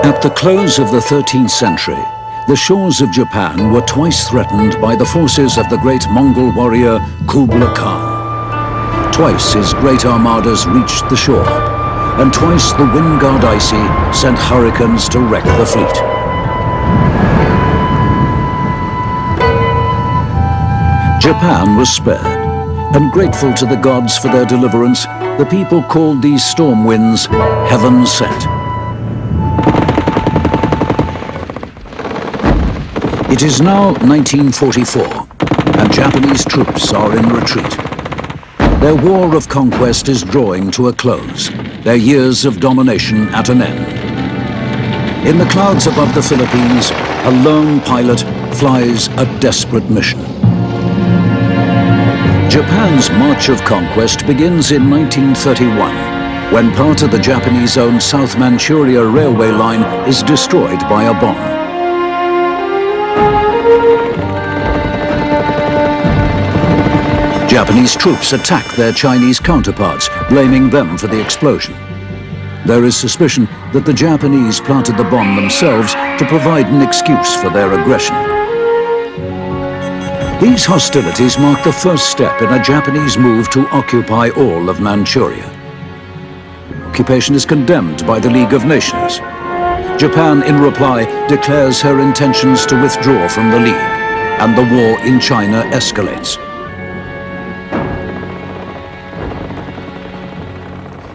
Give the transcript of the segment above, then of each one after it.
At the close of the 13th century, the shores of Japan were twice threatened by the forces of the great Mongol warrior Kublai Khan. Twice his great armadas reached the shore, and twice the wind guard Icy sent hurricanes to wreck the fleet. Japan was spared, and grateful to the gods for their deliverance, the people called these storm winds Heaven Sent. It is now 1944, and Japanese troops are in retreat. Their war of conquest is drawing to a close, their years of domination at an end. In the clouds above the Philippines, a lone pilot flies a desperate mission. Japan's march of conquest begins in 1931, when part of the Japanese-owned South Manchuria railway line is destroyed by a bomb. Japanese troops attack their Chinese counterparts, blaming them for the explosion. There is suspicion that the Japanese planted the bomb themselves to provide an excuse for their aggression. These hostilities mark the first step in a Japanese move to occupy all of Manchuria. Occupation is condemned by the League of Nations. Japan, in reply, declares her intentions to withdraw from the League, and the war in China escalates.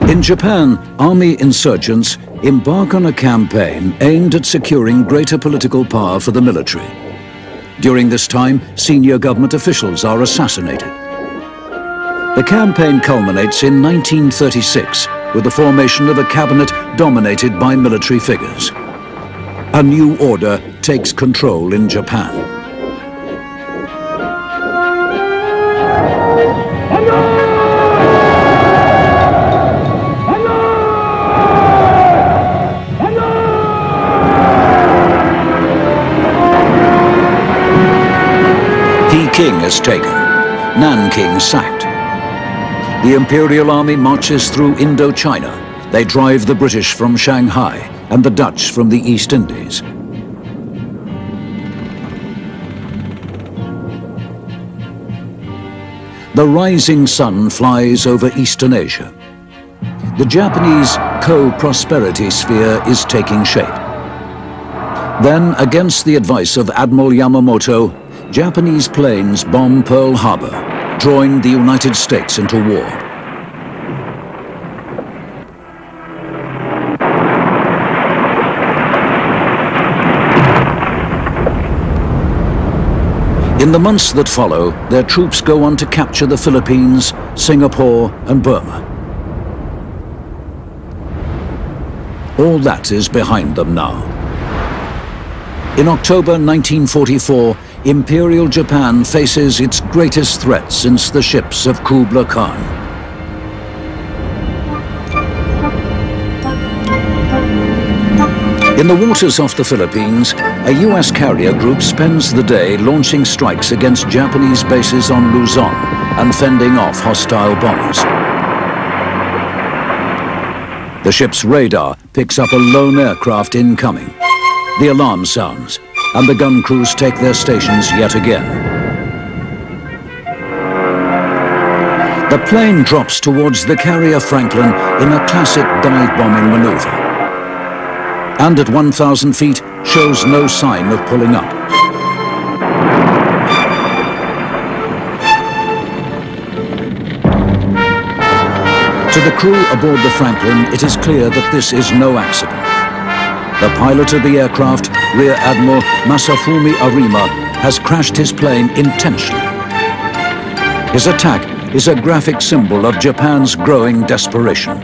In Japan, army insurgents embark on a campaign aimed at securing greater political power for the military. During this time, senior government officials are assassinated. The campaign culminates in 1936 with the formation of a cabinet dominated by military figures. A new order takes control in Japan. Peking is taken, Nanking sacked. The Imperial Army marches through Indochina. They drive the British from Shanghai and the Dutch from the East Indies. The rising sun flies over Eastern Asia. The Japanese co-prosperity sphere is taking shape. Then, against the advice of Admiral Yamamoto, Japanese planes bomb Pearl Harbor, drawing the United States into war. In the months that follow, their troops go on to capture the Philippines, Singapore, and Burma. All that is behind them now. In October 1944, Imperial Japan faces its greatest threat since the ships of Kublai Khan. In the waters off the Philippines, a US carrier group spends the day launching strikes against Japanese bases on Luzon and fending off hostile bombers. The ship's radar picks up a lone aircraft incoming. The alarm sounds, and the gun crews take their stations yet again. The plane drops towards the carrier Franklin in a classic dive-bombing maneuver, and at 1,000 feet shows no sign of pulling up. To the crew aboard the Franklin, it is clear that this is no accident. The pilot of the aircraft, Rear Admiral Masafumi Arima, has crashed his plane intentionally. His attack is a graphic symbol of Japan's growing desperation.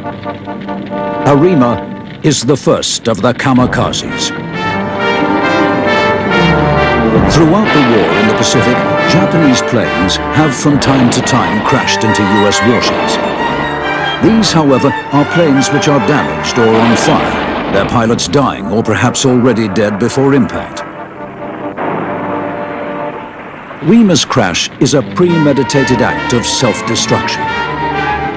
Arima is the first of the kamikazes. Throughout the war in the Pacific, Japanese planes have from time to time crashed into US warships. These, however, are planes which are damaged or on fire, their pilots dying or perhaps already dead before impact. Rima's crash is a premeditated act of self-destruction,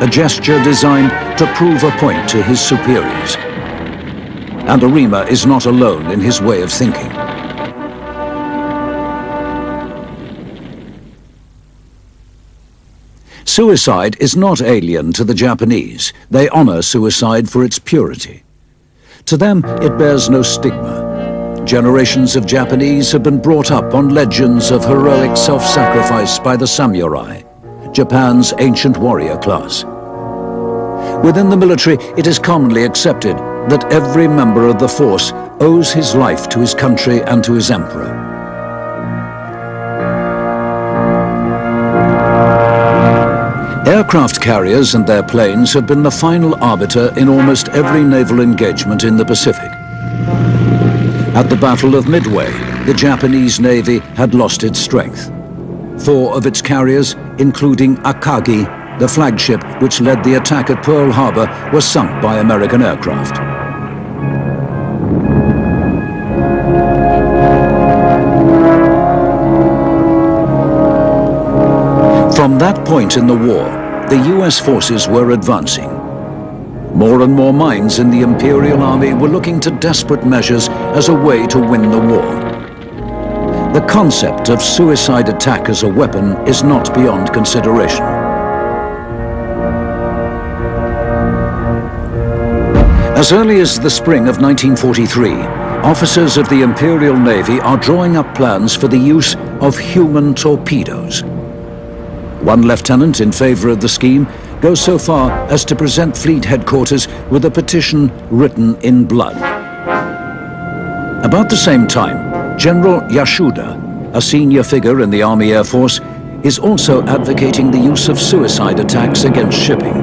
a gesture designed to prove a point to his superiors. And Arima is not alone in his way of thinking. Suicide is not alien to the Japanese. They honor suicide for its purity. To them, it bears no stigma. Generations of Japanese have been brought up on legends of heroic self-sacrifice by the samurai, Japan's ancient warrior class. Within the military, it is commonly accepted that every member of the force owes his life to his country and to his emperor. Aircraft carriers and their planes have been the final arbiter in almost every naval engagement in the Pacific. At the Battle of Midway, the Japanese Navy had lost its strength. 4 of its carriers, including Akagi, the flagship which led the attack at Pearl Harbor, were sunk by American aircraft. From that point in the war, the US forces were advancing. More and more minds in the Imperial Army were looking to desperate measures as a way to win the war. The concept of suicide attack as a weapon is not beyond consideration. As early as the spring of 1943, officers of the Imperial Navy are drawing up plans for the use of human torpedoes. One lieutenant in favor of the scheme goes so far as to present Fleet Headquarters with a petition written in blood. About the same time, General Yasuda, a senior figure in the Army Air Force, is also advocating the use of suicide attacks against shipping.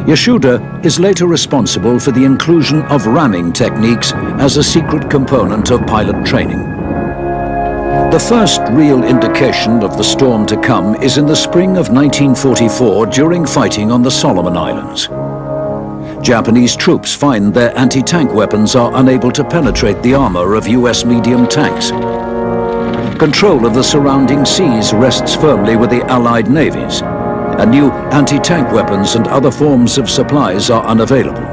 Yasuda is later responsible for the inclusion of ramming techniques as a secret component of pilot training. The first real indication of the storm to come is in the spring of 1944 during fighting on the Solomon Islands. Japanese troops find their anti-tank weapons are unable to penetrate the armor of US medium tanks. Control of the surrounding seas rests firmly with the Allied navies, and new anti-tank weapons and other forms of supplies are unavailable.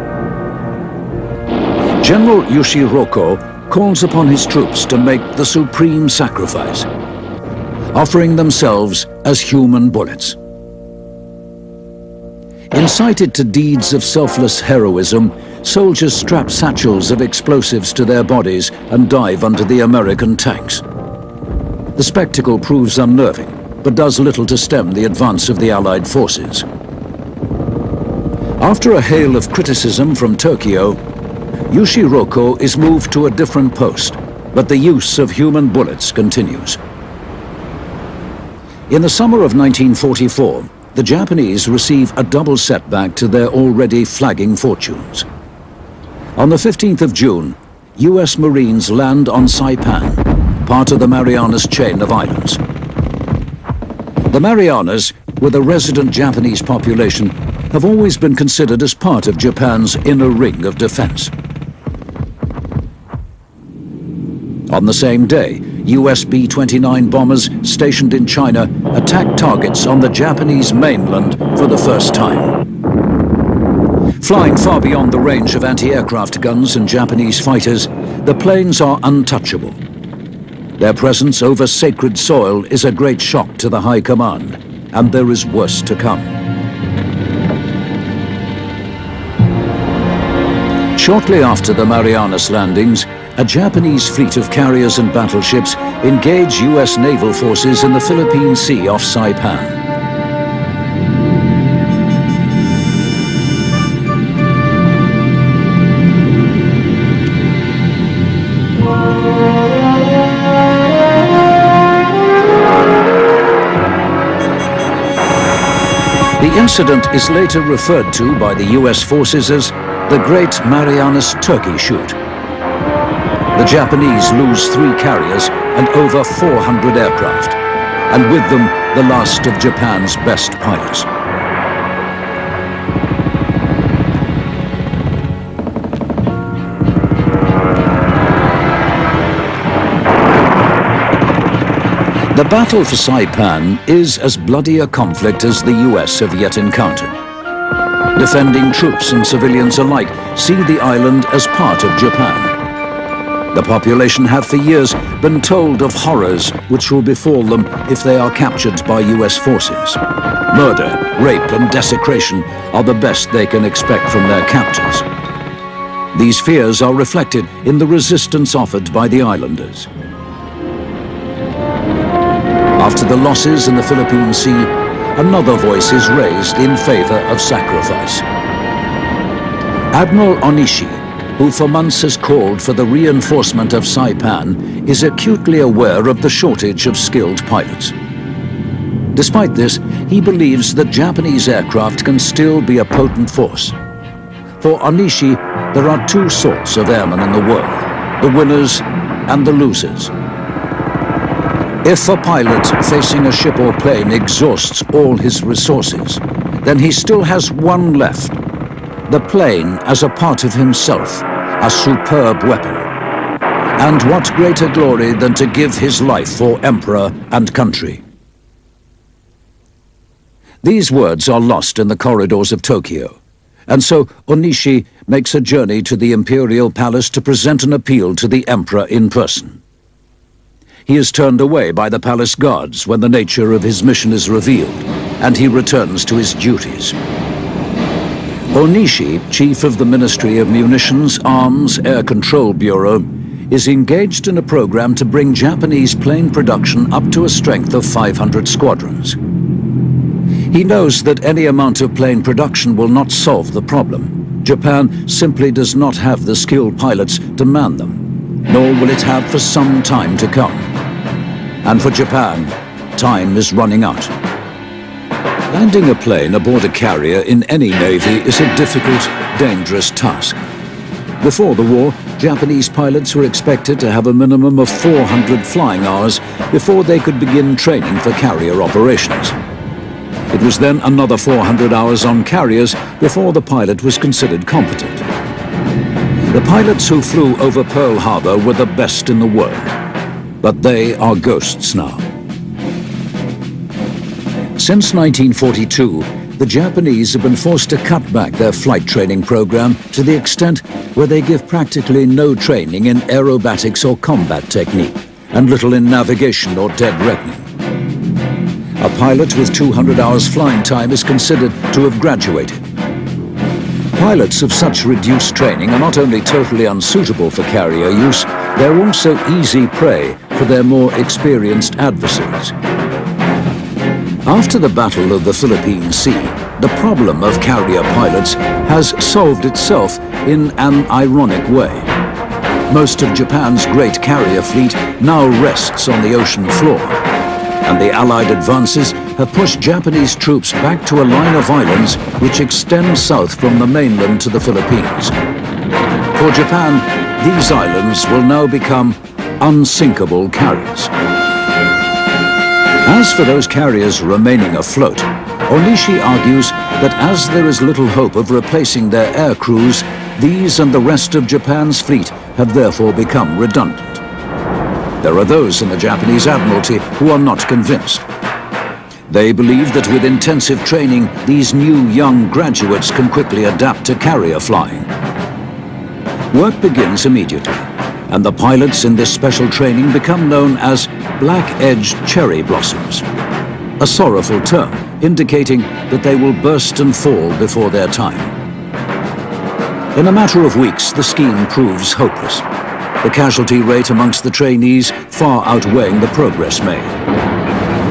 General Yoshiroko calls upon his troops to make the supreme sacrifice, offering themselves as human bullets. Incited to deeds of selfless heroism, soldiers strap satchels of explosives to their bodies and dive under the American tanks. The spectacle proves unnerving, but does little to stem the advance of the Allied forces. After a hail of criticism from Tokyo, Yoshiroko is moved to a different post, but the use of human bullets continues. In the summer of 1944, the Japanese receive a double setback to their already flagging fortunes. On the 15th of June, US Marines land on Saipan, part of the Marianas chain of islands. The Marianas, with a resident Japanese population, have always been considered as part of Japan's inner ring of defense. On the same day, US B-29 bombers stationed in China attacked targets on the Japanese mainland for the first time. Flying far beyond the range of anti-aircraft guns and Japanese fighters, the planes are untouchable. Their presence over sacred soil is a great shock to the High Command, and there is worse to come. Shortly after the Marianas landings, a Japanese fleet of carriers and battleships engage US naval forces in the Philippine Sea off Saipan. The incident is later referred to by the US forces as the Great Marianas Turkey Shoot. The Japanese lose 3 carriers and over 400 aircraft, and with them the last of Japan's best pilots. The battle for Saipan is as bloody a conflict as the US have yet encountered. Defending troops and civilians alike see the island as part of Japan. The population have for years been told of horrors which will befall them if they are captured by US forces. Murder, rape and desecration are the best they can expect from their captors. These fears are reflected in the resistance offered by the islanders. After the losses in the Philippine Sea, another voice is raised in favor of sacrifice. Admiral Onishi, who for months has called for the reinforcement of Saipan, is acutely aware of the shortage of skilled pilots. Despite this, he believes that Japanese aircraft can still be a potent force. For Onishi, there are two sorts of airmen in the world, the winners and the losers. If a pilot facing a ship or plane exhausts all his resources, then he still has one left. The plane as a part of himself, a superb weapon. And what greater glory than to give his life for emperor and country? These words are lost in the corridors of Tokyo, and so Onishi makes a journey to the imperial palace to present an appeal to the emperor in person. He is turned away by the palace guards when the nature of his mission is revealed, and he returns to his duties. Onishi, chief of the Ministry of Munitions, Arms, Air Control Bureau, is engaged in a program to bring Japanese plane production up to a strength of 500 squadrons. He knows that any amount of plane production will not solve the problem. Japan simply does not have the skilled pilots to man them, nor will it have for some time to come. And for Japan, time is running out. Landing a plane aboard a carrier in any navy is a difficult, dangerous task. Before the war, Japanese pilots were expected to have a minimum of 400 flying hours before they could begin training for carrier operations. It was then another 400 hours on carriers before the pilot was considered competent. The pilots who flew over Pearl Harbor were the best in the world, but they are ghosts now. Since 1942, the Japanese have been forced to cut back their flight training program to the extent where they give practically no training in aerobatics or combat technique, and little in navigation or dead reckoning. A pilot with 200 hours flying time is considered to have graduated. Pilots of such reduced training are not only totally unsuitable for carrier use, they're also easy prey for their more experienced adversaries. After the Battle of the Philippine Sea, the problem of carrier pilots has solved itself in an ironic way. Most of Japan's great carrier fleet now rests on the ocean floor, and the Allied advances have pushed Japanese troops back to a line of islands which extend south from the mainland to the Philippines. For Japan, these islands will now become unsinkable carriers. As for those carriers remaining afloat, Onishi argues that as there is little hope of replacing their air crews, these and the rest of Japan's fleet have therefore become redundant. There are those in the Japanese Admiralty who are not convinced. They believe that with intensive training, these new young graduates can quickly adapt to carrier flying. Work begins immediately, and the pilots in this special training become known as black-edged cherry blossoms, a sorrowful term indicating that they will burst and fall before their time. In a matter of weeks, the scheme proves hopeless, the casualty rate amongst the trainees far outweighing the progress made.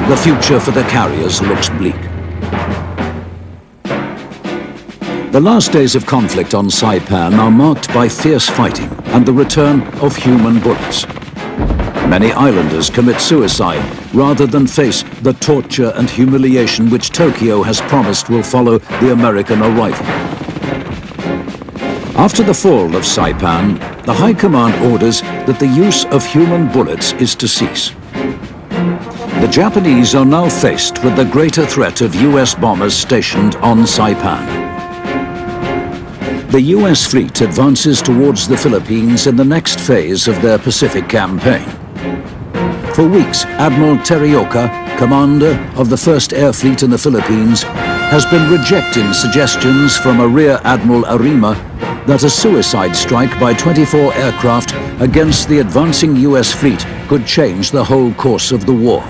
The future for the carriers looks bleak. The last days of conflict on Saipan are marked by fierce fighting and the return of human bullets. Many islanders commit suicide rather than face the torture and humiliation which Tokyo has promised will follow the American arrival. After the fall of Saipan, the High Command orders that the use of human bullets is to cease. The Japanese are now faced with the greater threat of US bombers stationed on Saipan. The US fleet advances towards the Philippines in the next phase of their Pacific campaign. For weeks, Admiral Terioka, commander of the 1st Air Fleet in the Philippines, has been rejecting suggestions from a Rear Admiral Arima that a suicide strike by 24 aircraft against the advancing US fleet could change the whole course of the war.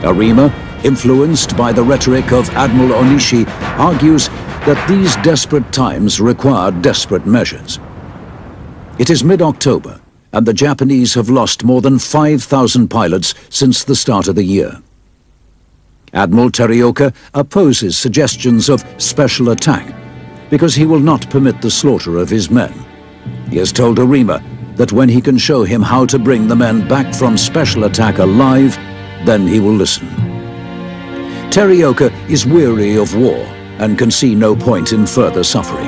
Arima, influenced by the rhetoric of Admiral Onishi, argues that these desperate times require desperate measures. It is mid-October, and the Japanese have lost more than 5,000 pilots since the start of the year. Admiral Terioka opposes suggestions of special attack because he will not permit the slaughter of his men. He has told Arima that when he can show him how to bring the men back from special attack alive, then he will listen. Terioka is weary of war and can see no point in further suffering.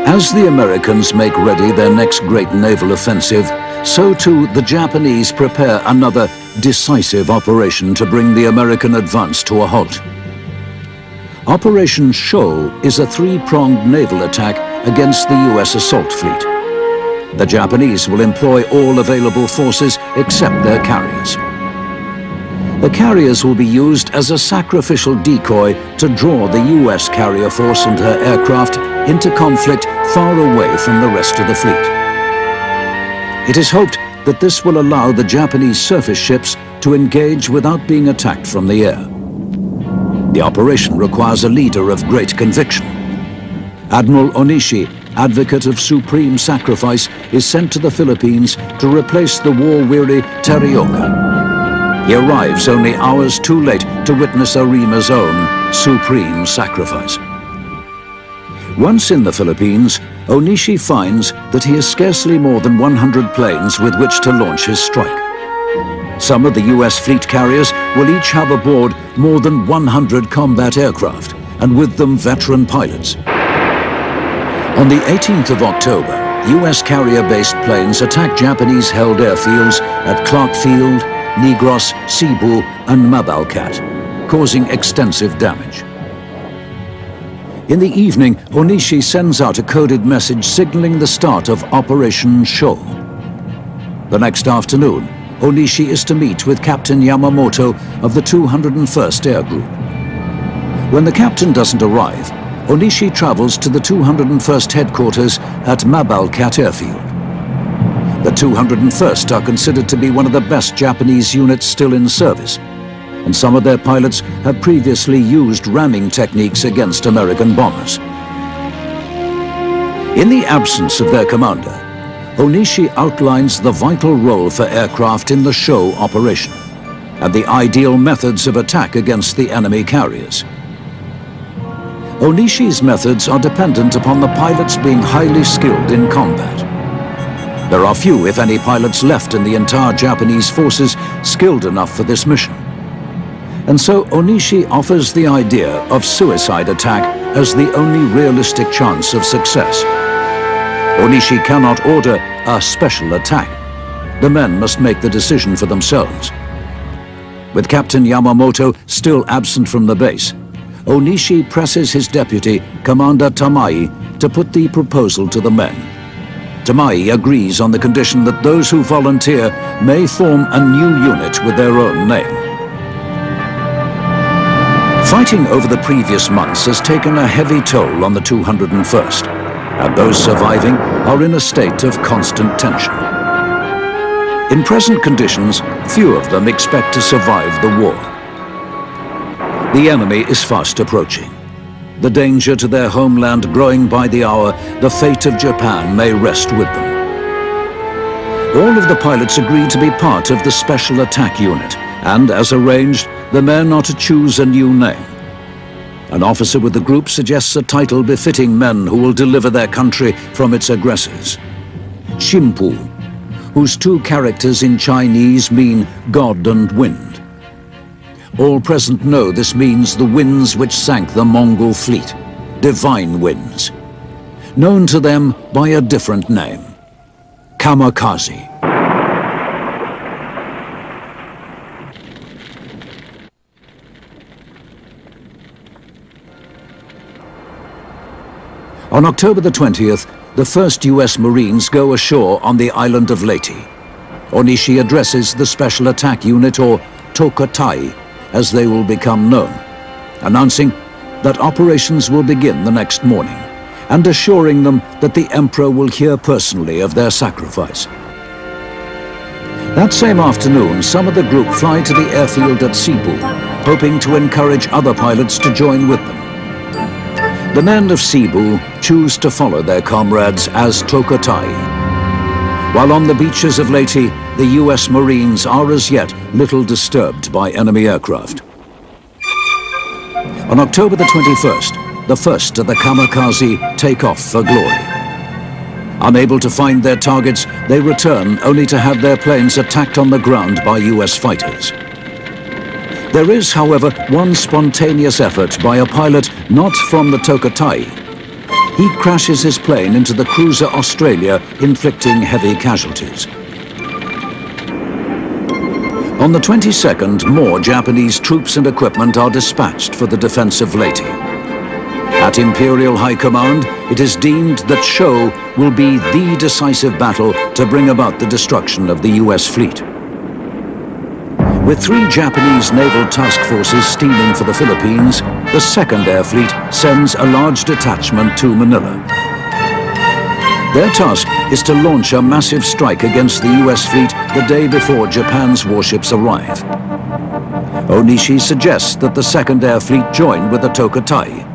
As the Americans make ready their next great naval offensive, so too the Japanese prepare another decisive operation to bring the American advance to a halt. Operation Show is a three-pronged naval attack against the US assault fleet. The Japanese will employ all available forces except their carriers. The carriers will be used as a sacrificial decoy to draw the US carrier force and her aircraft into conflict far away from the rest of the fleet. It is hoped that this will allow the Japanese surface ships to engage without being attacked from the air. The operation requires a leader of great conviction. Admiral Onishi, advocate of supreme sacrifice, is sent to the Philippines to replace the war-weary Terioka. He arrives only hours too late to witness Arima's own supreme sacrifice. Once in the Philippines, Onishi finds that he has scarcely more than 100 planes with which to launch his strike. Some of the US fleet carriers will each have aboard more than 100 combat aircraft, and with them veteran pilots. On the 18th of October, US carrier-based planes attack Japanese-held airfields at Clark Field, Negros, Cebu, and Mabalcat, causing extensive damage. In the evening, Onishi sends out a coded message signaling the start of Operation Show. The next afternoon, Onishi is to meet with Captain Yamamoto of the 201st Air Group. When the captain doesn't arrive, Onishi travels to the 201st headquarters at Mabalcat Airfield. The 201st are considered to be one of the best Japanese units still in service, and some of their pilots have previously used ramming techniques against American bombers. In the absence of their commander, Onishi outlines the vital role for aircraft in the Show operation and the ideal methods of attack against the enemy carriers. Onishi's methods are dependent upon the pilots being highly skilled in combat. There are few, if any, pilots left in the entire Japanese forces skilled enough for this mission. And so Onishi offers the idea of suicide attack as the only realistic chance of success. Onishi cannot order a special attack. The men must make the decision for themselves. With Captain Yamamoto still absent from the base, Onishi presses his deputy, Commander Tamai, to put the proposal to the men. Tamai agrees on the condition that those who volunteer may form a new unit with their own name. Fighting over the previous months has taken a heavy toll on the 201st, and those surviving are in a state of constant tension. In present conditions, few of them expect to survive the war. The enemy is fast approaching. The danger to their homeland growing by the hour, the fate of Japan may rest with them. All of the pilots agree to be part of the Special Attack Unit, and as arranged, the men are to choose a new name. An officer with the group suggests a title befitting men who will deliver their country from its aggressors. Shimpu, whose two characters in Chinese mean God and wind. All present know this means the winds which sank the Mongol fleet, divine winds, known to them by a different name, Kamikaze. On October the 20th, the first US Marines go ashore on the island of Leyte. Onishi addresses the Special Attack Unit, or Tokatai, as they will become known. announcing that operations will begin the next morning, and assuring them that the Emperor will hear personally of their sacrifice. That same afternoon, some of the group fly to the airfield at Cebu, hoping to encourage other pilots to join with them. The men of Cebu choose to follow their comrades as Tokotay, while on the beaches of Leyte, the US Marines are as yet little disturbed by enemy aircraft. On October the 21st, the first of the Kamikaze take off for glory. Unable to find their targets, they return only to have their planes attacked on the ground by US fighters. There is, however, one spontaneous effort by a pilot not from the Tokotay. He crashes his plane into the cruiser Australia, inflicting heavy casualties. On the 22nd, more Japanese troops and equipment are dispatched for the defense of Leyte. At Imperial High Command, it is deemed that Sho will be the decisive battle to bring about the destruction of the US fleet. With 3 Japanese naval task forces steaming for the Philippines, the 2nd Air Fleet sends a large detachment to Manila. Their task is to launch a massive strike against the US fleet the day before Japan's warships arrive. Onishi suggests that the 2nd Air Fleet join with the Tokotay.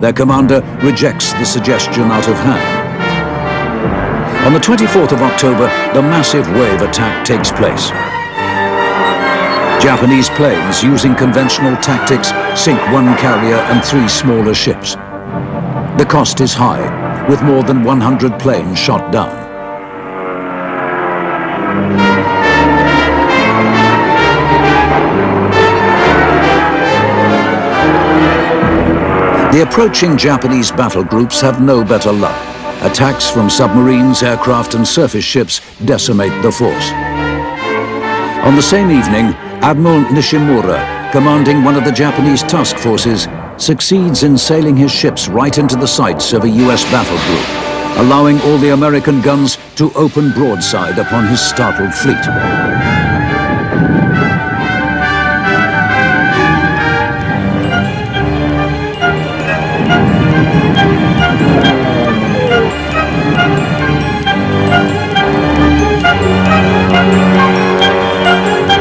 Their commander rejects the suggestion out of hand. On the 24th of October, the massive wave attack takes place. Japanese planes, using conventional tactics, sink 1 carrier and 3 smaller ships. The cost is high, with more than 100 planes shot down. The approaching Japanese battle groups have no better luck. Attacks from submarines, aircraft and surface ships decimate the force. On the same evening, Admiral Nishimura, commanding one of the Japanese task forces, succeeds in sailing his ships right into the sights of a US battle group, allowing all the American guns to open broadside upon his startled fleet.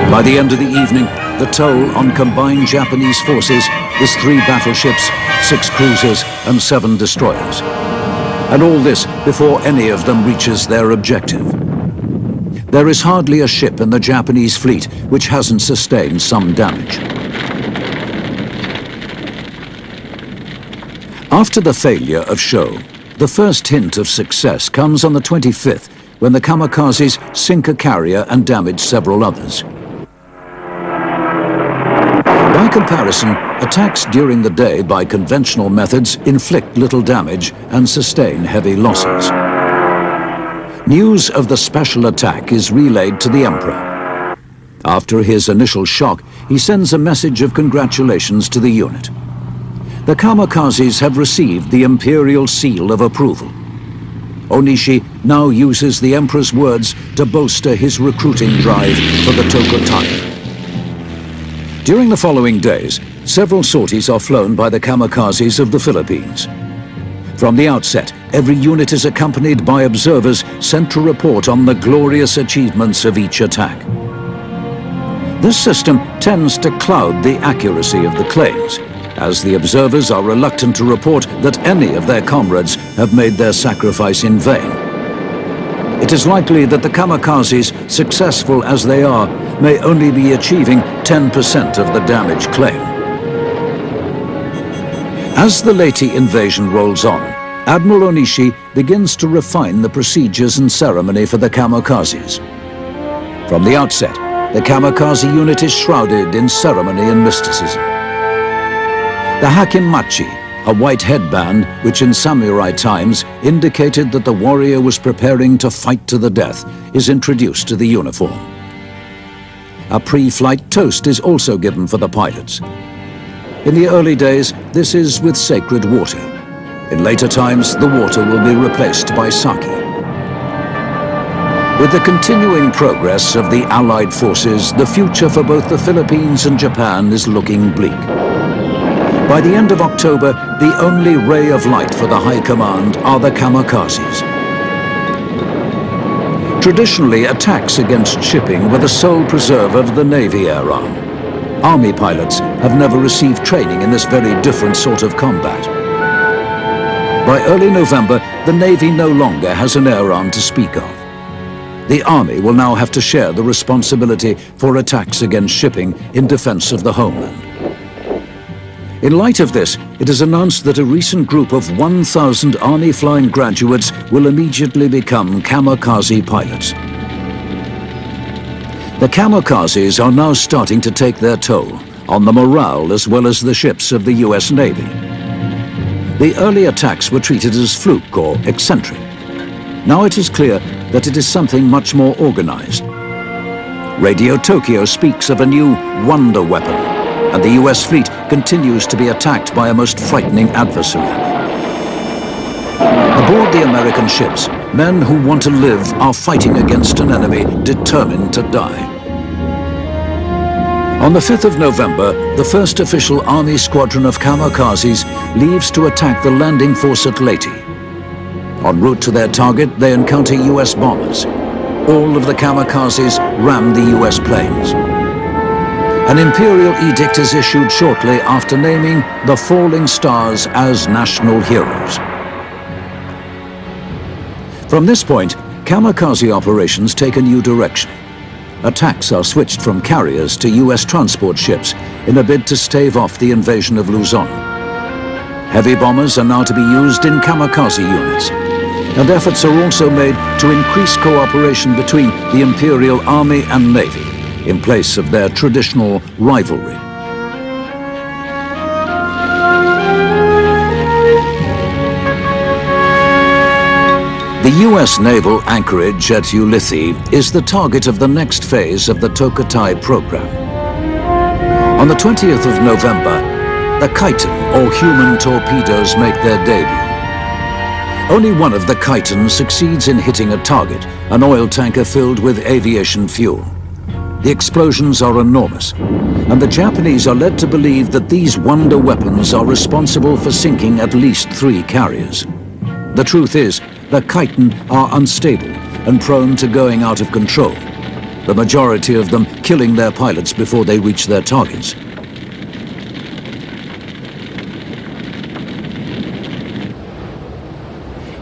By the end of the evening, the toll on combined Japanese forces is 3 battleships, 6 cruisers and 7 destroyers. And all this before any of them reaches their objective. There is hardly a ship in the Japanese fleet which hasn't sustained some damage. After the failure of Sho, the first hint of success comes on the 25th, when the Kamikazes sink a carrier and damage several others. By comparison, attacks during the day by conventional methods inflict little damage and sustain heavy losses. News of the special attack is relayed to the Emperor. After his initial shock, he sends a message of congratulations to the unit. The Kamikazes have received the Imperial Seal of Approval. Onishi now uses the Emperor's words to bolster his recruiting drive for the Tokotay. During the following days, several sorties are flown by the Kamikazes of the Philippines. From the outset, every unit is accompanied by observers sent to report on the glorious achievements of each attack. This system tends to cloud the accuracy of the claims, as the observers are reluctant to report that any of their comrades have made their sacrifice in vain. It is likely that the Kamikazes, successful as they are, may only be achieving 10% of the damage claim. As the Leyte invasion rolls on, Admiral Onishi begins to refine the procedures and ceremony for the Kamikazes. From the outset, the Kamikaze unit is shrouded in ceremony and mysticism. The Hakimachi, a white headband which in samurai times indicated that the warrior was preparing to fight to the death, is introduced to the uniform. A pre-flight toast is also given for the pilots. In the early days, this is with sacred water. In later times, the water will be replaced by sake. With the continuing progress of the Allied forces, the future for both the Philippines and Japan is looking bleak. By the end of October, the only ray of light for the High Command are the kamikazes. Traditionally, attacks against shipping were the sole preserve of the Navy air arm. Army pilots have never received training in this very different sort of combat. By early November, the Navy no longer has an air arm to speak of. The Army will now have to share the responsibility for attacks against shipping in defense of the homeland. In light of this, it is announced that a recent group of 1,000 Army flying graduates will immediately become kamikaze pilots. The kamikazes are now starting to take their toll on the morale as well as the ships of the US Navy. The early attacks were treated as fluke or eccentric. Now it is clear that it is something much more organized. Radio Tokyo speaks of a new wonder weapon, and the US fleet continues to be attacked by a most frightening adversary. Aboard the American ships, men who want to live are fighting against an enemy determined to die. On the 5th of November, the first official Army squadron of kamikazes leaves to attack the landing force at Leyte. En route to their target, they encounter US bombers. All of the kamikazes ram the US planes. An imperial edict is issued shortly after naming the falling stars as national heroes. From this point, kamikaze operations take a new direction. Attacks are switched from carriers to US transport ships in a bid to stave off the invasion of Luzon. Heavy bombers are now to be used in kamikaze units, and efforts are also made to increase cooperation between the Imperial Army and Navy in place of their traditional rivalry. The US naval anchorage at Ulithi is the target of the next phase of the Tokyotai program. On the 20th of November, the Khitan, or human torpedoes, make their debut. Only one of the Khitan succeeds in hitting a target, an oil tanker filled with aviation fuel. The explosions are enormous, and the Japanese are led to believe that these wonder weapons are responsible for sinking at least 3 carriers. The truth is, the Khitan are unstable and prone to going out of control, the majority of them killing their pilots before they reach their targets.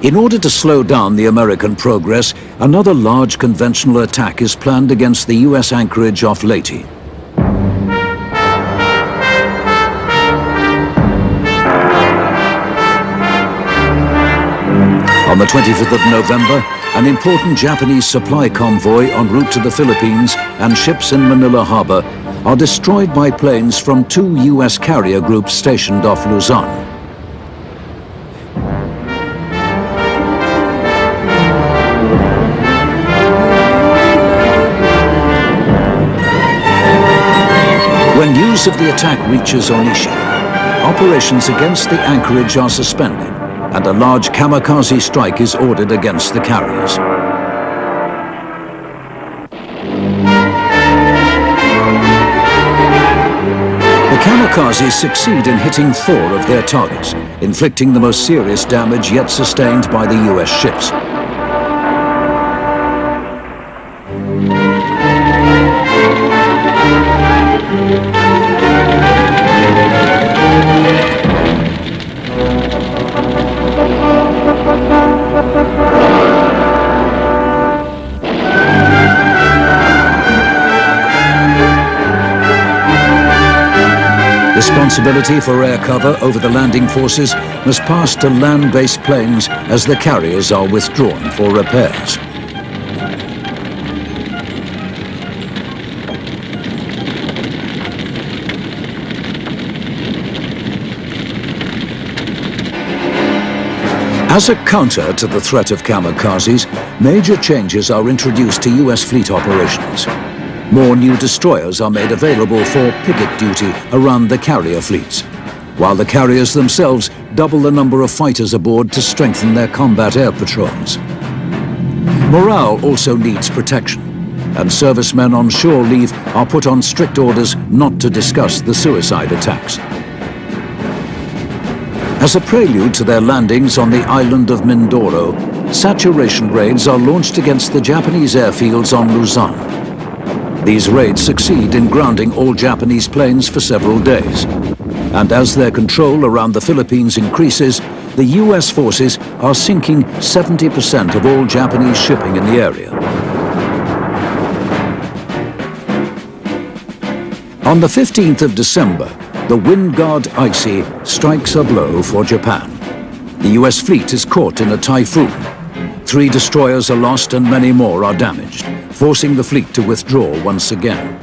In order to slow down the American progress, another large conventional attack is planned against the US anchorage off Leyte. On the 25th of November, an important Japanese supply convoy en route to the Philippines and ships in Manila Harbor are destroyed by planes from 2 US carrier groups stationed off Luzon. When news of the attack reaches Onishi, operations against the anchorage are suspended, and a large kamikaze strike is ordered against the carriers. The kamikazes succeed in hitting 4 of their targets, inflicting the most serious damage yet sustained by the US ships. Responsibility for air cover over the landing forces must pass to land-based planes as the carriers are withdrawn for repairs. As a counter to the threat of kamikazes, major changes are introduced to US fleet operations. More new destroyers are made available for picket duty around the carrier fleets, while the carriers themselves double the number of fighters aboard to strengthen their combat air patrols. Morale also needs protection, and servicemen on shore leave are put on strict orders not to discuss the suicide attacks. As a prelude to their landings on the island of Mindoro, saturation raids are launched against the Japanese airfields on Luzon. These raids succeed in grounding all Japanese planes for several days. And as their control around the Philippines increases, the US forces are sinking 70% of all Japanese shipping in the area. On the 15th of December, the Wind Guard Icy strikes a blow for Japan. The US fleet is caught in a typhoon. 3 destroyers are lost and many more are damaged, forcing the fleet to withdraw once again.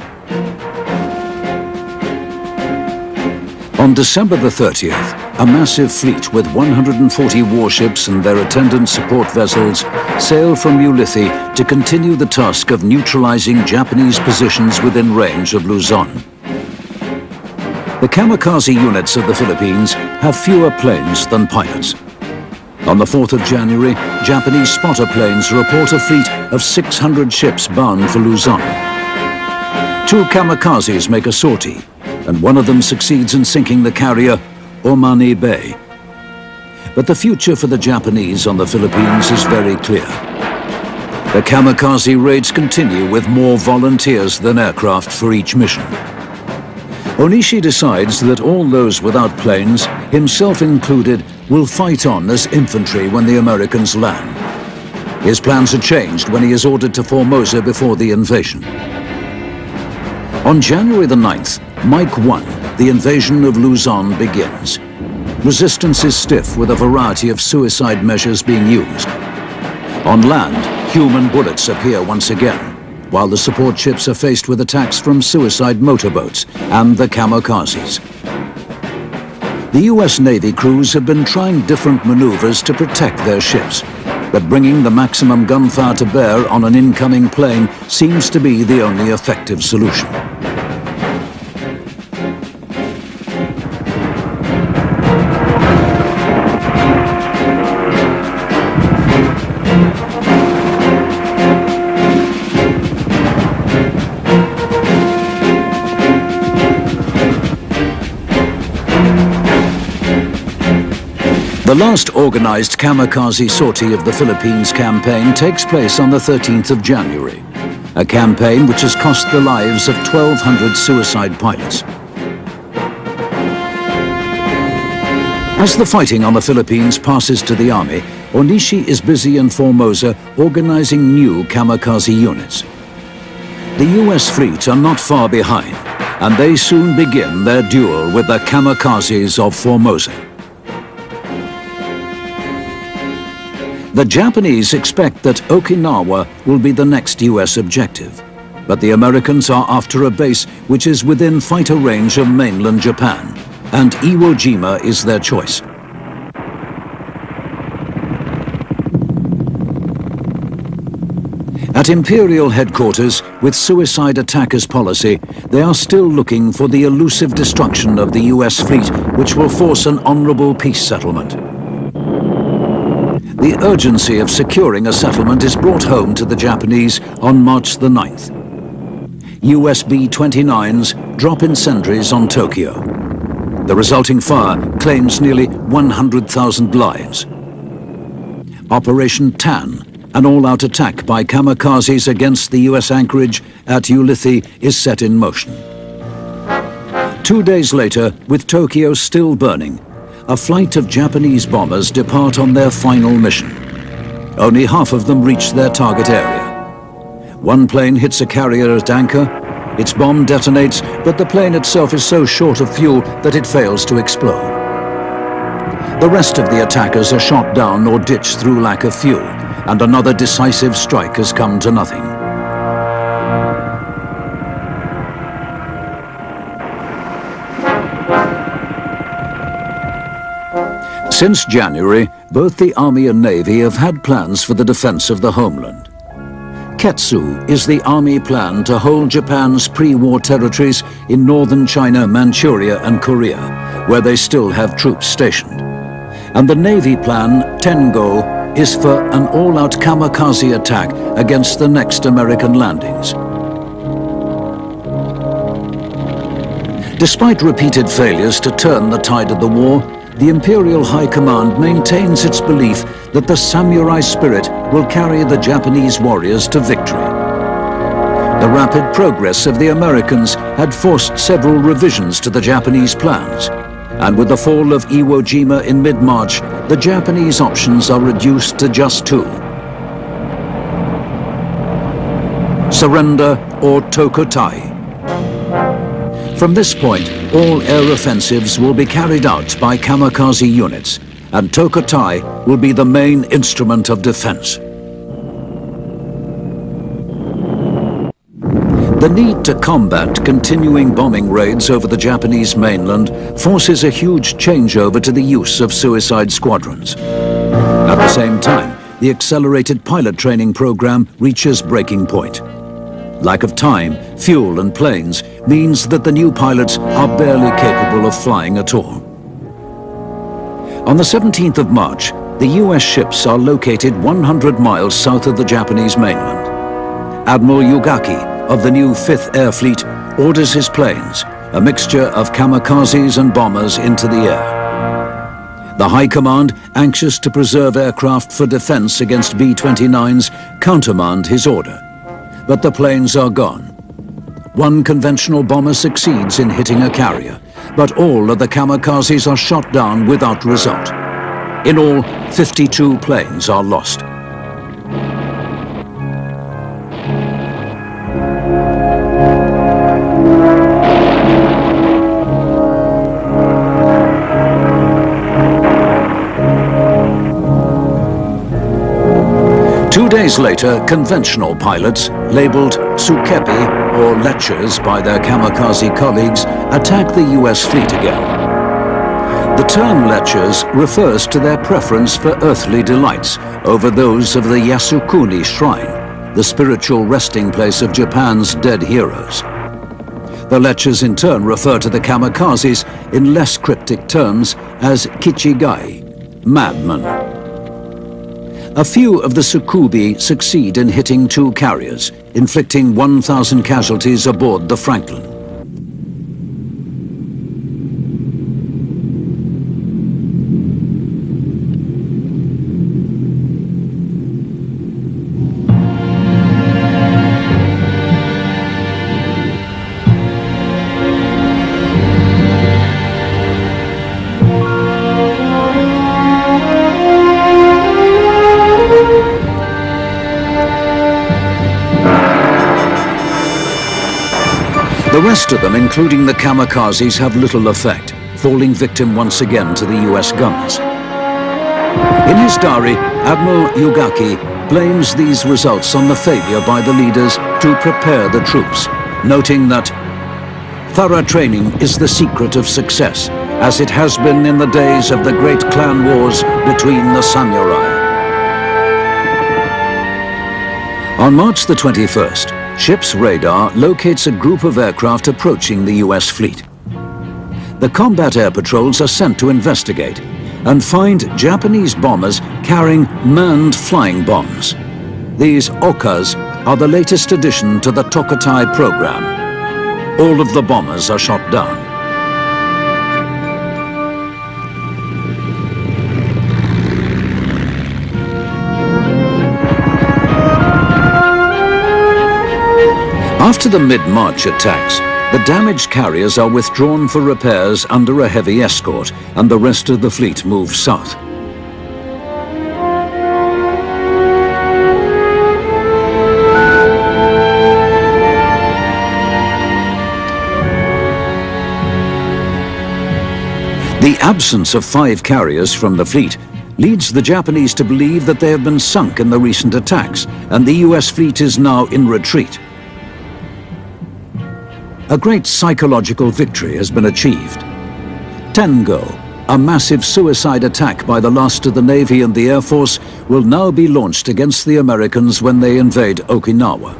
On December the 30th, a massive fleet with 140 warships and their attendant support vessels sail from Ulithi to continue the task of neutralizing Japanese positions within range of Luzon. The kamikaze units of the Philippines have fewer planes than pilots. On the 4th of January, Japanese spotter planes report a fleet of 600 ships bound for Luzon. 2 kamikazes make a sortie, and one of them succeeds in sinking the carrier Omani Bay. But the future for the Japanese on the Philippines is very clear. The kamikaze raids continue with more volunteers than aircraft for each mission. Onishi decides that all those without planes, himself included, will fight on as infantry when the Americans land. His plans are changed when he is ordered to Formosa before the invasion. On January the 9th, Mike 1, the invasion of Luzon begins. Resistance is stiff with a variety of suicide measures being used. On land, human bullets appear once again, while the support ships are faced with attacks from suicide motorboats and the kamikazes. The US Navy crews have been trying different maneuvers to protect their ships, but bringing the maximum gunfire to bear on an incoming plane seems to be the only effective solution. The last organized kamikaze sortie of the Philippines campaign takes place on the 13th of January, a campaign which has cost the lives of 1,200 suicide pilots. As the fighting on the Philippines passes to the army, Onishi is busy in Formosa organizing new kamikaze units. The US fleet are not far behind, and they soon begin their duel with the kamikazes of Formosa. The Japanese expect that Okinawa will be the next US objective, but the Americans are after a base which is within fighter range of mainland Japan, and Iwo Jima is their choice. At Imperial headquarters, with suicide attackers policy, they are still looking for the elusive destruction of the US fleet, which will force an honorable peace settlement. The urgency of securing a settlement is brought home to the Japanese on March the 9th. US B-29s drop incendiaries on Tokyo. The resulting fire claims nearly 100,000 lives. Operation Tan, an all-out attack by kamikazes against the US anchorage at Ulithi, is set in motion. 2 days later, with Tokyo still burning, a flight of Japanese bombers depart on their final mission. Only half of them reach their target area. One plane hits a carrier at anchor, its bomb detonates, but the plane itself is so short of fuel that it fails to explode. The rest of the attackers are shot down or ditched through lack of fuel, and another decisive strike has come to nothing. Since January, both the Army and Navy have had plans for the defense of the homeland. Ketsu is the Army plan to hold Japan's pre-war territories in northern China, Manchuria and Korea, where they still have troops stationed. And the Navy plan, Tengo, is for an all-out kamikaze attack against the next American landings. Despite repeated failures to turn the tide of the war, the Imperial High Command maintains its belief that the samurai spirit will carry the Japanese warriors to victory. The rapid progress of the Americans had forced several revisions to the Japanese plans, and with the fall of Iwo Jima in mid-March, the Japanese options are reduced to just two: surrender or Tokotei. From this point, all air offensives will be carried out by kamikaze units, and Tokotei will be the main instrument of defense. The need to combat continuing bombing raids over the Japanese mainland forces a huge changeover to the use of suicide squadrons. At the same time, the accelerated pilot training program reaches breaking point. Lack of time, fuel and planes means that the new pilots are barely capable of flying at all. On the 17th of March, the US ships are located 100 miles south of the Japanese mainland. Admiral Yugaki of the new 5th Air Fleet orders his planes, a mixture of kamikazes and bombers, into the air. The High Command, anxious to preserve aircraft for defense against B-29s, countermand his order. But the planes are gone. One conventional bomber succeeds in hitting a carrier, but all of the kamikazes are shot down without result. In all, 52 planes are lost. Two days later, conventional pilots, labeled Sukepi or Lechers by their kamikaze colleagues, attack the US fleet again. The term Lechers refers to their preference for earthly delights over those of the Yasukuni Shrine, the spiritual resting place of Japan's dead heroes. The Lechers in turn refer to the kamikazes in less cryptic terms as Kichigai, madmen. A few of the Sukubi succeed in hitting two carriers, inflicting 1,000 casualties aboard the Franklin. The rest of them, including the kamikazes, have little effect, falling victim once again to the US gunners. In his diary, Admiral Yugaki blames these results on the failure by the leaders to prepare the troops, noting that thorough training is the secret of success, as it has been in the days of the great clan wars between the samurai. On March the 21st, ship's radar locates a group of aircraft approaching the US fleet. The combat air patrols are sent to investigate and find Japanese bombers carrying manned flying bombs. These Okas are the latest addition to the Tokotei program. All of the bombers are shot down. After the mid-March attacks, the damaged carriers are withdrawn for repairs under a heavy escort, and the rest of the fleet moves south. The absence of 5 carriers from the fleet leads the Japanese to believe that they have been sunk in the recent attacks, and the US fleet is now in retreat. A great psychological victory has been achieved. Tengo, a massive suicide attack by the last of the Navy and the Air Force, will now be launched against the Americans when they invade Okinawa.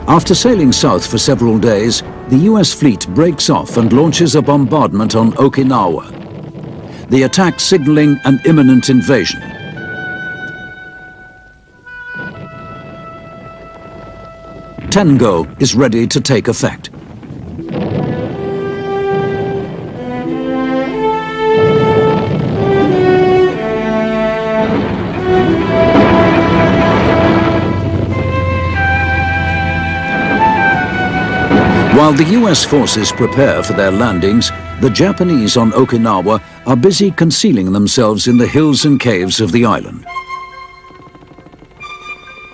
After sailing south for several days, the US fleet breaks off and launches a bombardment on Okinawa, the attack signaling an imminent invasion. Tengo is ready to take effect. While the US forces prepare for their landings, the Japanese on Okinawa are busy concealing themselves in the hills and caves of the island.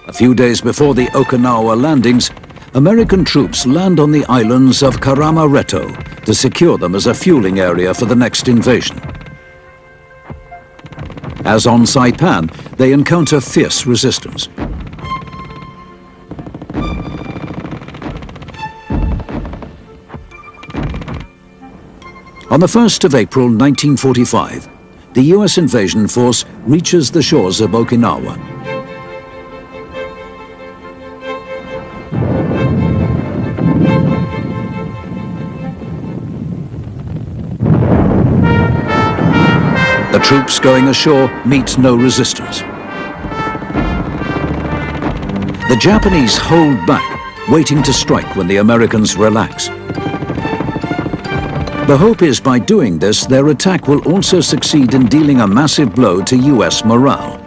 A few days before the Okinawa landings, American troops land on the islands of Karama-Retto to secure them as a fueling area for the next invasion. As on Saipan, they encounter fierce resistance. On the 1st of April 1945, the US invasion force reaches the shores of Okinawa. The troops going ashore meet no resistance. The Japanese hold back, waiting to strike when the Americans relax. The hope is by doing this, their attack will also succeed in dealing a massive blow to US morale.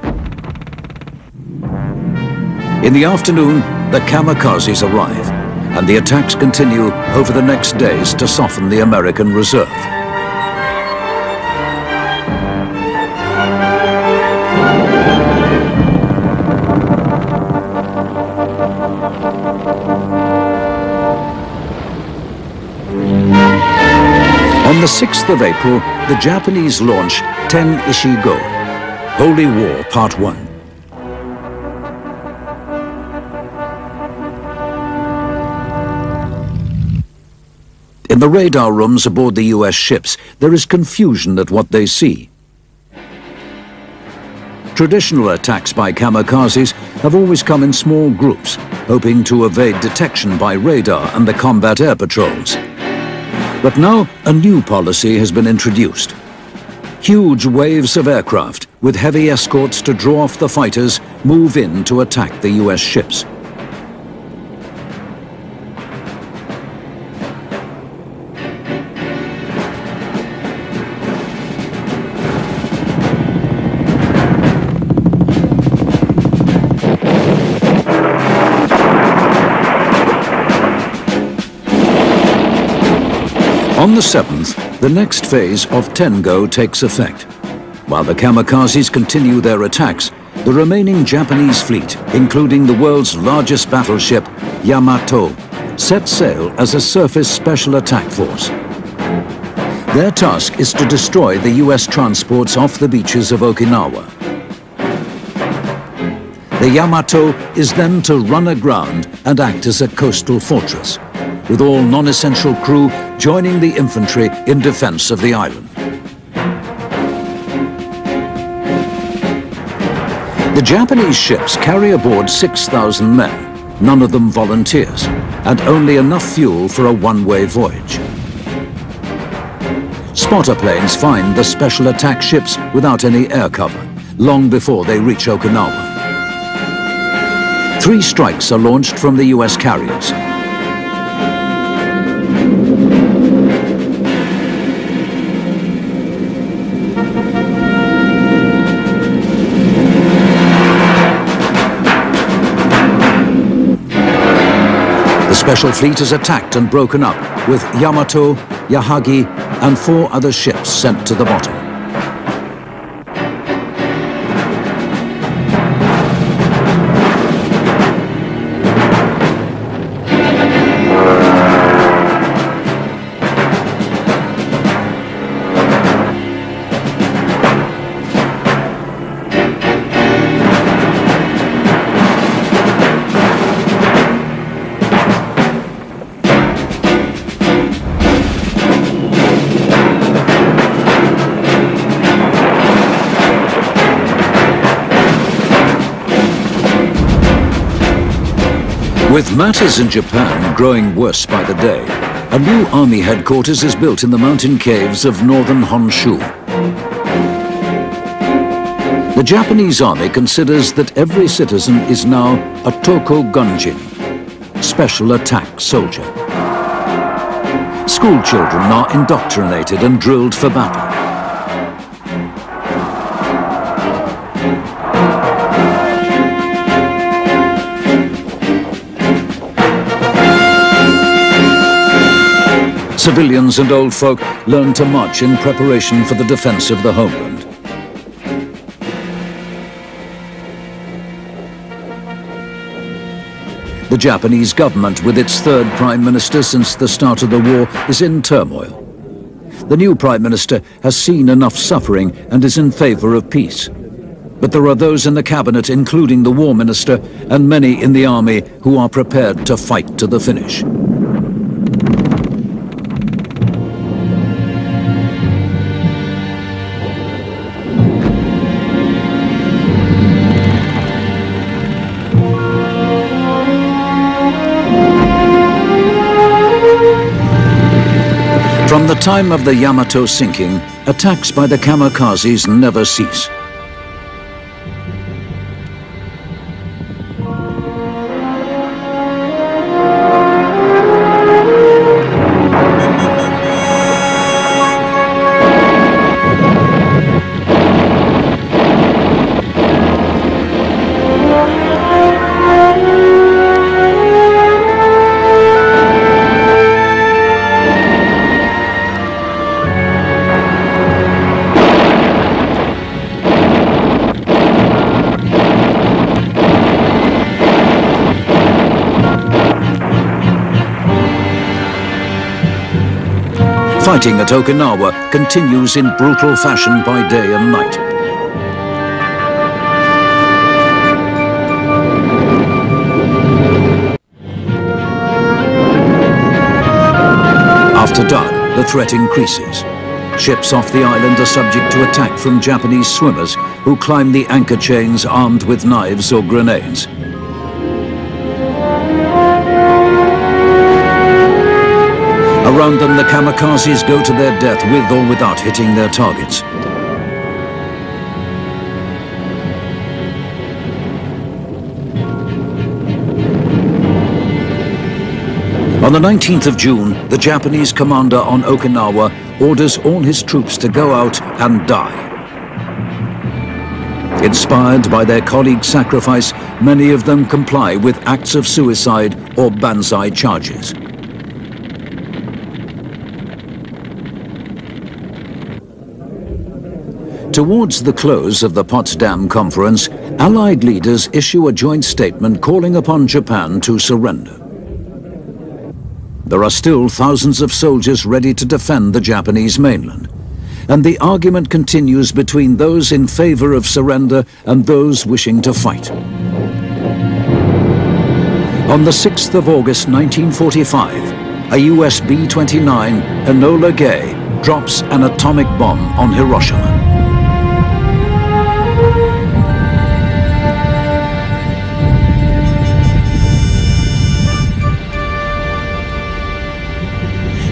In the afternoon, the kamikazes arrive, and the attacks continue over the next days to soften the American reserve. On the 6th of April, the Japanese launch Ten Ishi-Go, Holy War Part 1. In the radar rooms aboard the US ships, there is confusion at what they see. Traditional attacks by kamikazes have always come in small groups, hoping to evade detection by radar and the combat air patrols. But now a new policy has been introduced. Huge waves of aircraft with heavy escorts to draw off the fighters move in to attack the US ships. On the 7th, the next phase of Ten-Go takes effect. While the kamikazes continue their attacks, the remaining Japanese fleet, including the world's largest battleship, Yamato, set sail as a surface special attack force. Their task is to destroy the US transports off the beaches of Okinawa. The Yamato is then to run aground and act as a coastal fortress, with all non-essential crew joining the infantry in defense of the island. The Japanese ships carry aboard 6,000 men, none of them volunteers, and only enough fuel for a one-way voyage. Spotter planes find the special attack ships without any air cover, long before they reach Okinawa. 3 strikes are launched from the US carriers. The special fleet is attacked and broken up, with Yamato, Yahagi, and 4 other ships sent to the bottom. With matters in Japan growing worse by the day, a new army headquarters is built in the mountain caves of northern Honshu. The Japanese army considers that every citizen is now a Toko Gunjin, special attack soldier. School children are indoctrinated and drilled for battle. Civilians and old folk learned to march in preparation for the defense of the homeland. The Japanese government, with its third prime minister since the start of the war, is in turmoil. The new prime minister has seen enough suffering and is in favor of peace. But there are those in the cabinet, including the war minister, and many in the army who are prepared to fight to the finish. From the time of the Yamato sinking, attacks by the kamikazes never cease. Fighting at Okinawa continues in brutal fashion by day and night. After dark, the threat increases. Ships off the island are subject to attack from Japanese swimmers who climb the anchor chains armed with knives or grenades. Around them, the kamikazes go to their death with or without hitting their targets. On the 19th of June, the Japanese commander on Okinawa orders all his troops to go out and die. Inspired by their colleagues' sacrifice, many of them comply with acts of suicide or banzai charges. Towards the close of the Potsdam Conference, Allied leaders issue a joint statement calling upon Japan to surrender. There are still thousands of soldiers ready to defend the Japanese mainland, and the argument continues between those in favor of surrender and those wishing to fight. On the 6th of August 1945, a US B-29 Enola Gay drops an atomic bomb on Hiroshima.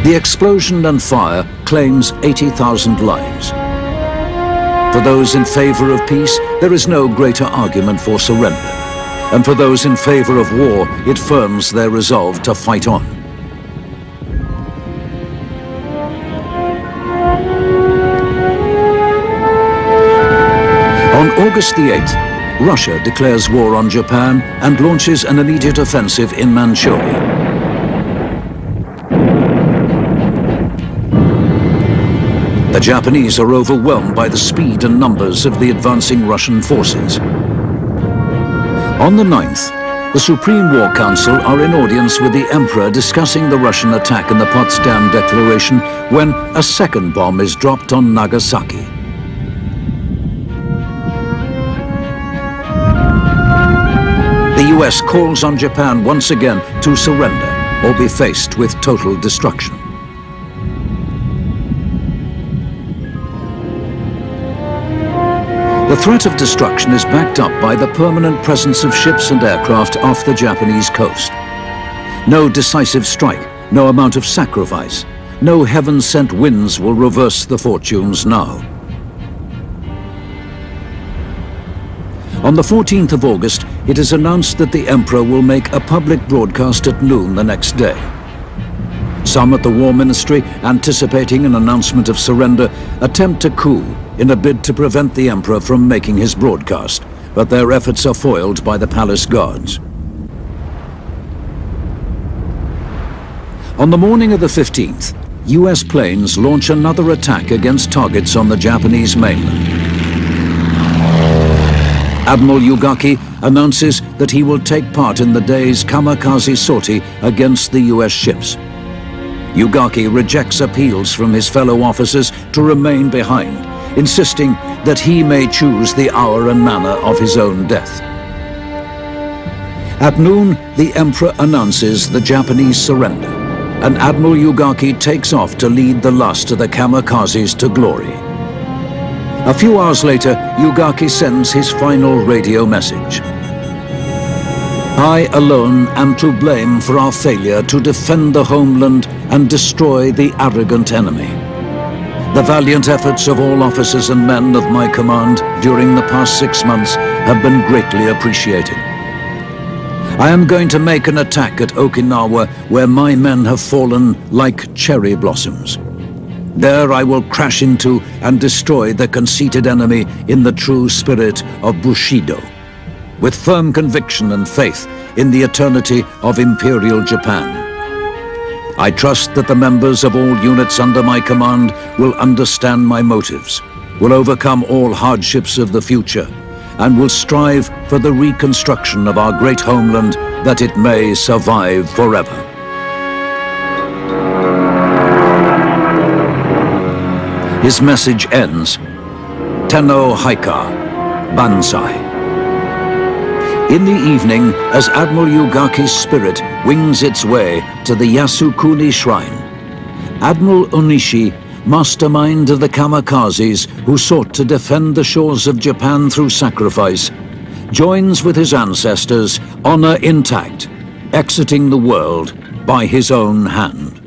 The explosion and fire claims 80,000 lives. For those in favor of peace, there is no greater argument for surrender. And for those in favor of war, it firms their resolve to fight on. On August the 8th, Russia declares war on Japan and launches an immediate offensive in Manchuria. The Japanese are overwhelmed by the speed and numbers of the advancing Russian forces. On the 9th, the Supreme War Council are in audience with the Emperor discussing the Russian attack and the Potsdam Declaration when a second bomb is dropped on Nagasaki. The US calls on Japan once again to surrender or be faced with total destruction. The threat of destruction is backed up by the permanent presence of ships and aircraft off the Japanese coast. No decisive strike, no amount of sacrifice, no heaven-sent winds will reverse the fortunes now. On the 14th of August, it is announced that the Emperor will make a public broadcast at noon the next day. Some at the War Ministry, anticipating an announcement of surrender, attempt a coup in a bid to prevent the Emperor from making his broadcast, but their efforts are foiled by the palace guards. On the morning of the 15th, US planes launch another attack against targets on the Japanese mainland. Admiral Ugaki announces that he will take part in the day's kamikaze sortie against the US ships. Ugaki rejects appeals from his fellow officers to remain behind, insisting that he may choose the hour and manner of his own death. At noon, the Emperor announces the Japanese surrender, and Admiral Ugaki takes off to lead the last of the kamikazes to glory. A few hours later, Ugaki sends his final radio message. I alone am to blame for our failure to defend the homeland and destroy the arrogant enemy. The valiant efforts of all officers and men of my command during the past 6 months have been greatly appreciated. I am going to make an attack at Okinawa where my men have fallen like cherry blossoms. There I will crash into and destroy the conceited enemy in the true spirit of Bushido, with firm conviction and faith in the eternity of Imperial Japan. I trust that the members of all units under my command will understand my motives, will overcome all hardships of the future, and will strive for the reconstruction of our great homeland that it may survive forever. His message ends, Tenno Haika, Banzai. In the evening, as Admiral Ugaki's spirit wings its way to the Yasukuni Shrine, Admiral Onishi, mastermind of the kamikazes who sought to defend the shores of Japan through sacrifice, joins with his ancestors, honor intact, exiting the world by his own hand.